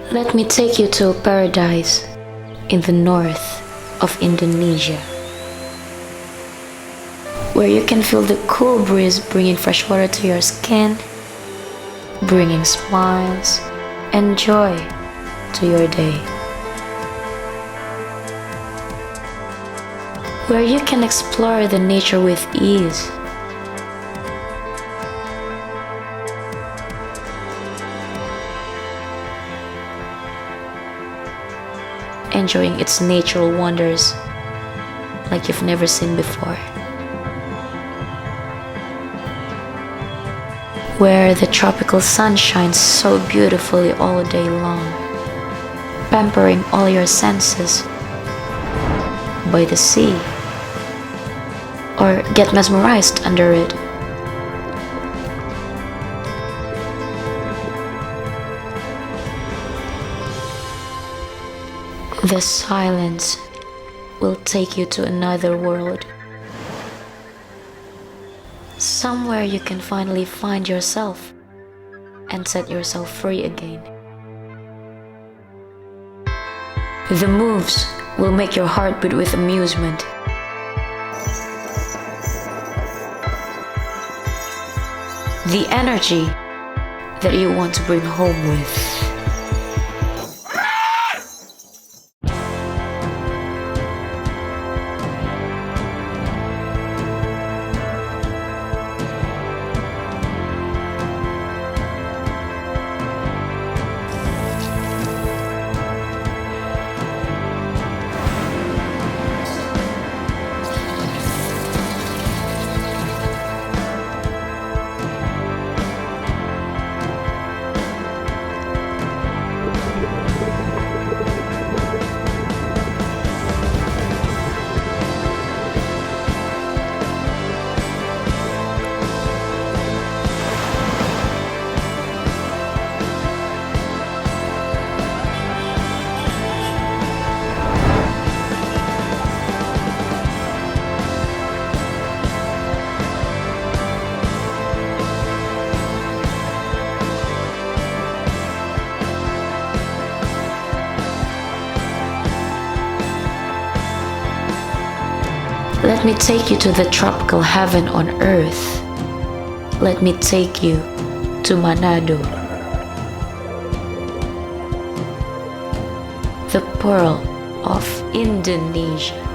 Let me take you to a paradise in the north of Indonesia, where you can feel the cool breeze bringing fresh water to your skin, bringing smiles and joy to your day. Where you can explore the nature with ease. Enjoying its natural wonders like you've never seen before. Where the tropical sun shines so beautifully all day long, pampering all your senses by the sea, or get mesmerized under it. The silence will take you to another world, somewhere you can finally find yourself and set yourself free again. The moves will make your heart beat with amusement. The energy that you want to bring home with. Let me take you to the tropical heaven on earth. Let me take you to Manado, the pearl of Indonesia.